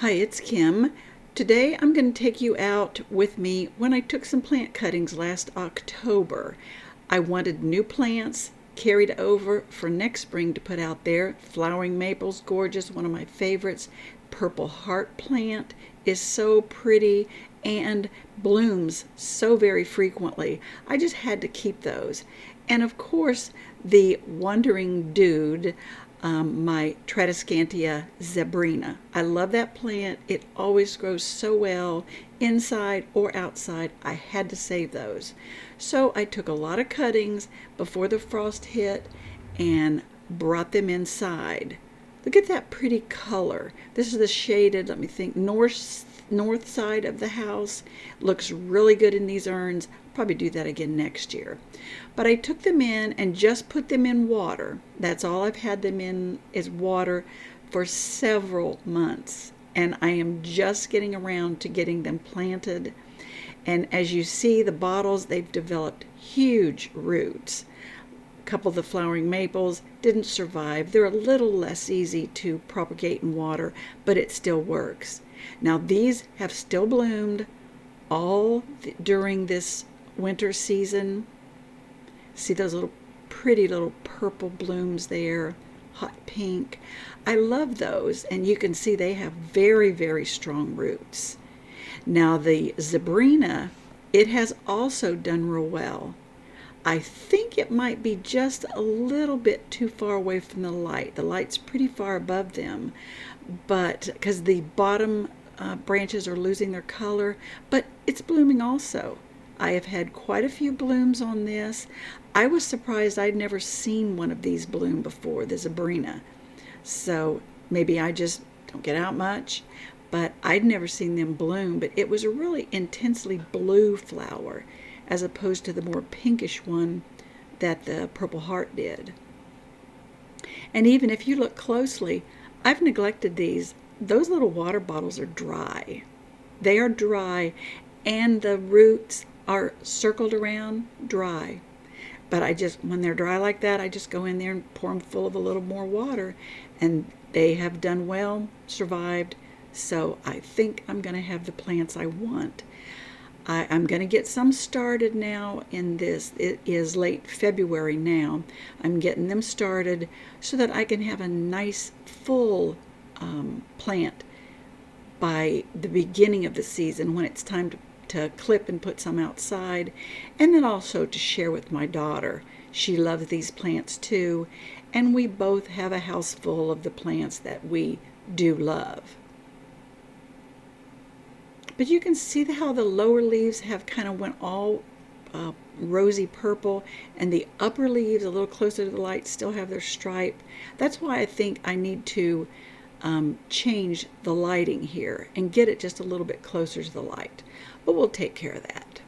Hi, it's Kim. Today I'm going to take you out with me when I took some plant cuttings last October. I wanted new plants carried over for next spring to put out there. Flowering maple's gorgeous, one of my favorites. Purple heart plant is so pretty and blooms so very frequently. I just had to keep those. And of course, the Wandering Dude, my Tradescantia Zebrina. I love that plant. It always grows so well inside or outside. I had to save those. So I took a lot of cuttings before the frost hit and brought them inside. Look at that pretty color. This is the shaded, let me think, north side of the house. Looks really good in these urns. I'll probably do that again next year. But I took them in and just put them in water. That's all I've had them in is water for several months. And I am just getting around to getting them planted. And as you see, the bottles, they've developed huge roots. A couple of the flowering maples didn't survive. They're a little less easy to propagate in water, but it still works. Now these have still bloomed all during this winter season. See those little pretty little purple blooms there, hot pink. I love those, and you can see they have very, very strong roots. Now the Zebrina, it has also done real well. I think it might be just a little bit too far away from the light. The light's pretty far above them, but because the bottom branches are losing their color, but it's blooming also. I have had quite a few blooms on this. I was surprised I'd never seen one of these bloom before, the Zebrina. So maybe I just don't get out much, but I'd never seen them bloom. But it was a really intensely blue flower as opposed to the more pinkish one that the Purple Heart did. And even if you look closely, I've neglected these. Those little water bottles are dry. They are dry, and the roots are circled around dry. But when they're dry like that, I just go in there and pour them full of a little more water, and they have done well, survived. So I think I'm going to have the plants I want. I'm going to get some started now in this. It is late February now. I'm getting them started so that I can have a nice full plant by the beginning of the season when it's time to clip and put some outside, and then also to share with my daughter. She loves these plants too, and we both have a house full of the plants that we do love. But you can see how the lower leaves have kind of went all rosy purple, and the upper leaves, a little closer to the light, still have their stripe. That's why I think I need to change the lighting here and get it just a little bit closer to the light. But we'll take care of that.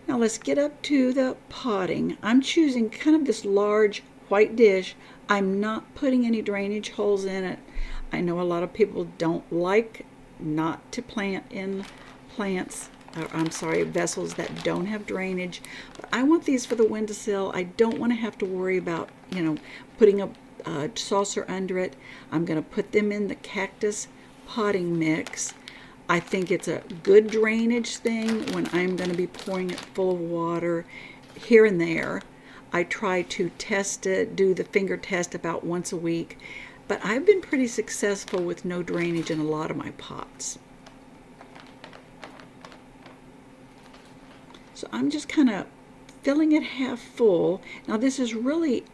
Now let's get up to the potting. I'm choosing kind of this large white dish. I'm not putting any drainage holes in it. I know a lot of people don't like not to plant in vessels that don't have drainage. But I want these for the windowsill. I don't want to have to worry about, putting a saucer under it. I'm going to put them in the cactus potting mix. I think it's a good drainage thing when I'm going to be pouring it full of water here and there. I try to test it, do the finger test about once a week, but I've been pretty successful with no drainage in a lot of my pots. So I'm just kind of filling it half full. Now this is really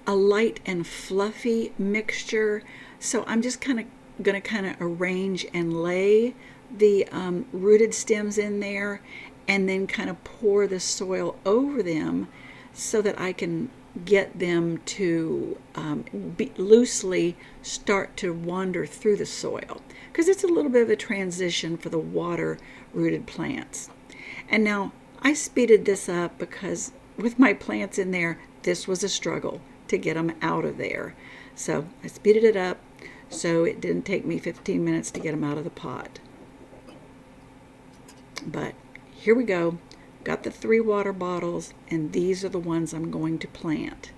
a light and fluffy mixture, so I'm just going to arrange and lay the rooted stems in there and then kind of pour the soil over them so that I can get them to loosely start to wander through the soil, because it's a little bit of a transition for the water rooted plants. And now I speeded this up because with my plants in there, this was a struggle to get them out of there. So I speeded it up so it didn't take me 15 minutes to get them out of the pot. But here we go. Got the 3 water bottles, and these are the ones I'm going to plant.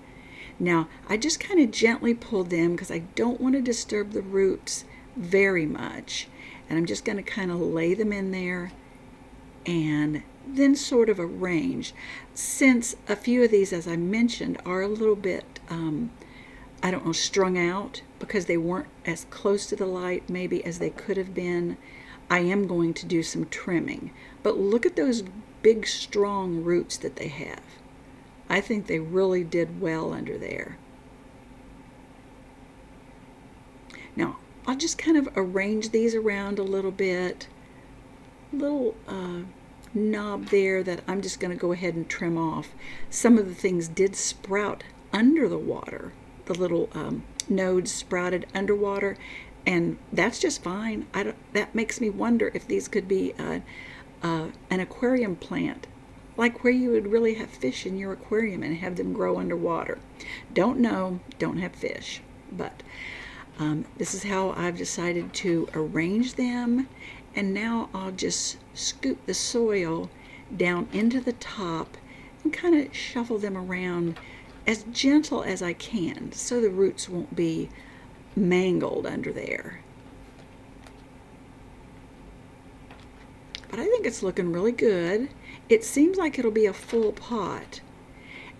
Now I just kind of gently pulled them because I don't want to disturb the roots very much. And I'm just going to kind of lay them in there and then sort of arrange. Since a few of these, as I mentioned, are a little bit, I don't know, strung out because they weren't as close to the light maybe as they could have been, I am going to do some trimming. But look at those big, strong roots that they have. I think they really did well under there. Now, I'll just kind of arrange these around a little bit. Little knob there that I'm just going to go ahead and trim off. Some of the things did sprout under the water. The little nodes sprouted underwater, and that's just fine. That makes me wonder if these could be an aquarium plant, like where you would really have fish in your aquarium and have them grow underwater. Don't know, don't have fish, but this is how I've decided to arrange them. And now I'll just scoop the soil down into the top and kind of shuffle them around as gentle as I can so the roots won't be mangled under there. But I think it's looking really good. It seems like it'll be a full pot.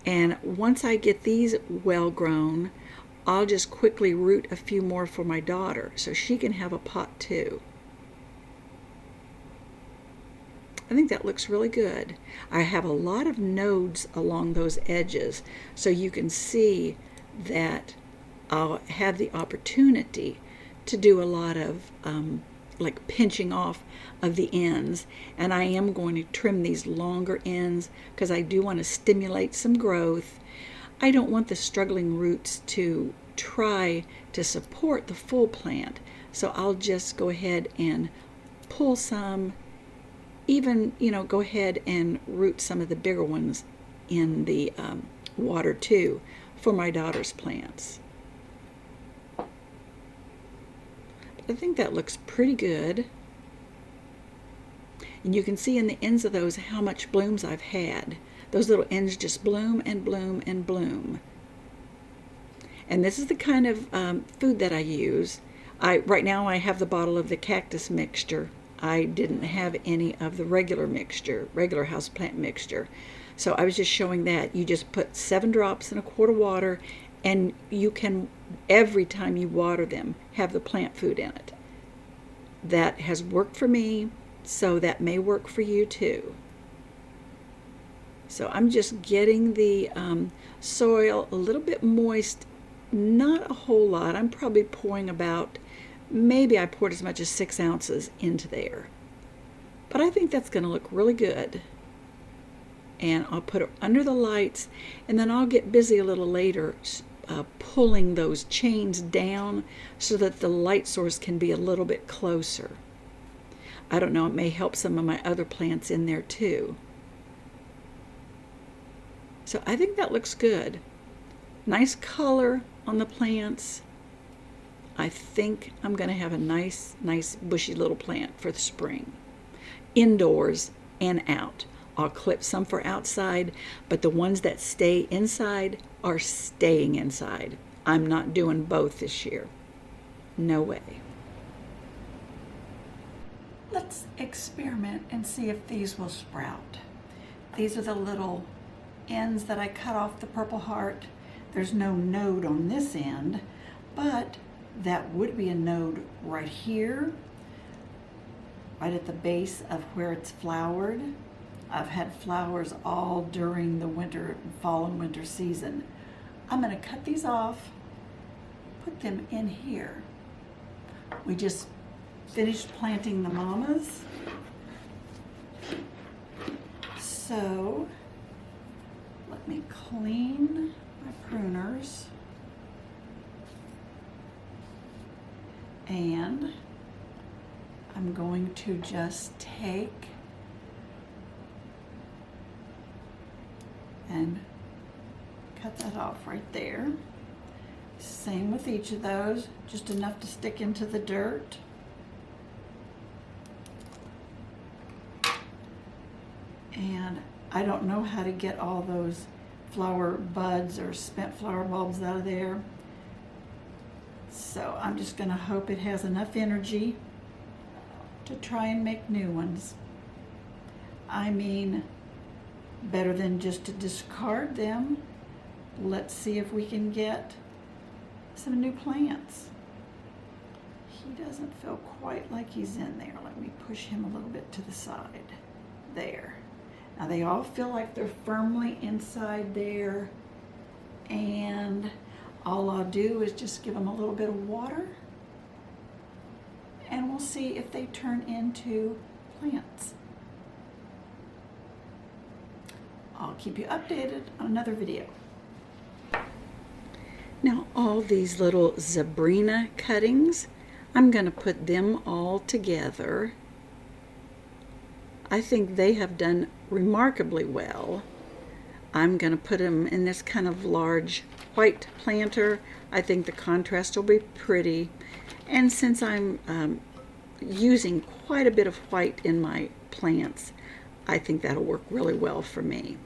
And once I get these well grown, I'll just quickly root a few more for my daughter so she can have a pot too. I think that looks really good. I have a lot of nodes along those edges, so you can see that I'll have the opportunity to do a lot of like pinching off of the ends, and I am going to trim these longer ends because I do want to stimulate some growth. I don't want the struggling roots to try to support the full plant, so I'll just go ahead and pull some. Even, go ahead and root some of the bigger ones in the water too for my daughter's plants. I think that looks pretty good. And you can see in the ends of those how much blooms I've had. Those little ends just bloom and bloom and bloom. And this is the kind of food that I use. Right now I have the bottle of the cactus mixture. I didn't have any of the regular houseplant mixture. So I was just showing that. You just put 7 drops in a quart of water, and you can, every time you water them, have the plant food in it. That has worked for me, so that may work for you too. So I'm just getting the soil a little bit moist, not a whole lot. I'm probably pouring about, maybe I poured as much as 6 ounces into there. But I think that's going to look really good. And I'll put it under the lights, and then I'll get busy a little later pulling those chains down so that the light source can be a little bit closer. I don't know, it may help some of my other plants in there too. So I think that looks good. Nice color on the plants. I think I'm going to have a nice bushy little plant for the spring. Indoors and out. I'll clip some for outside, but the ones that stay inside are staying inside. I'm not doing both this year. No way. Let's experiment and see if these will sprout. These are the little ends that I cut off the Purple Heart. There's no node on this end, but that would be a node right here, right at the base of where it's flowered. I've had flowers all during the fall and winter season. I'm going to cut these off, put them in here. We just finished planting the mamas. So let me clean my pruners. And I'm going to just take and cut that off right there. Same with each of those, just enough to stick into the dirt. And I don't know how to get all those flower buds or spent flower bulbs out of there. So I'm just going to hope it has enough energy to try and make new ones. I mean, better than just to discard them. Let's see if we can get some new plants. He doesn't feel quite like he's in there. Let me push him a little bit to the side. There. Now they all feel like they're firmly inside there, and all I'll do is just give them a little bit of water, and we'll see if they turn into plants. I'll keep you updated on another video. Now all these little Zebrina cuttings, I'm going to put them all together. I think they have done remarkably well. I'm going to put them in this kind of large white planter. I think the contrast will be pretty. And since I'm using quite a bit of white in my plants, I think that'll work really well for me.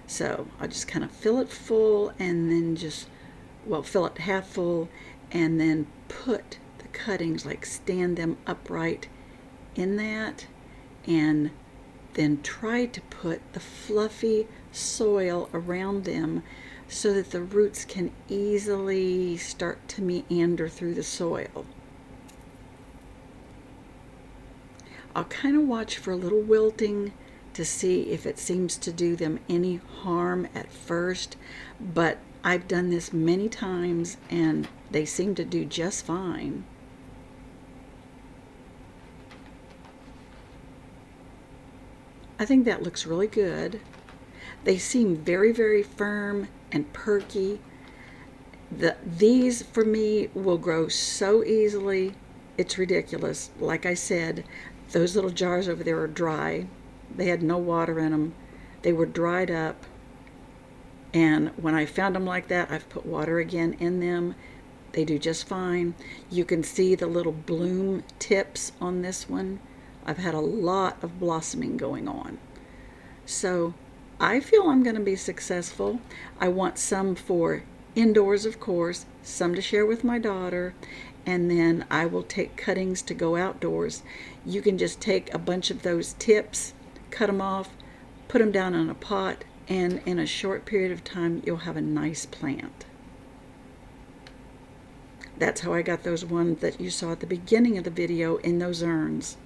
So I'll just kind of fill it full and then just, well, fill it half full and then put the cuttings, like stand them upright in that, and then try to put the fluffy soil around them so that the roots can easily start to meander through the soil. I'll kind of watch for a little wilting to see if it seems to do them any harm at first, but I've done this many times and they seem to do just fine. I think that looks really good. They seem very, very firm and perky. These for me will grow so easily, it's ridiculous. Like I said, those little jars over there are dry. They had no water in them. They were dried up. And when I found them like that, I've put water again in them. They do just fine. You can see the little bloom tips on this one. I've had a lot of blossoming going on. So I feel I'm going to be successful. I want some for indoors, of course, some to share with my daughter, and then I will take cuttings to go outdoors. You can just take a bunch of those tips, cut them off, put them down in a pot, and in a short period of time you'll have a nice plant. That's how I got those ones that you saw at the beginning of the video in those urns.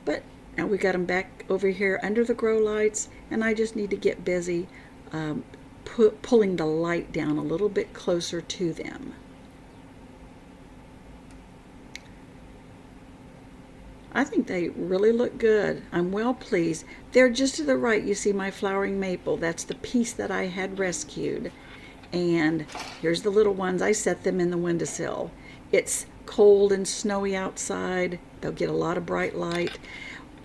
But now we got them back over here under the grow lights, and I just need to get busy pulling the light down a little bit closer to them. I think they really look good. I'm well pleased. They're just to the right. You see my flowering maple. That's the piece that I had rescued. And here's the little ones. I set them in the windowsill. It's cold and snowy outside. They'll get a lot of bright light.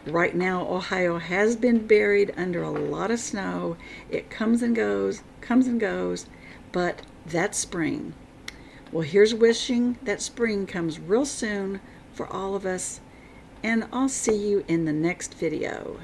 Right now, Ohio has been buried under a lot of snow. It comes and goes, but that's spring. Well, here's wishing that spring comes real soon for all of us, and I'll see you in the next video.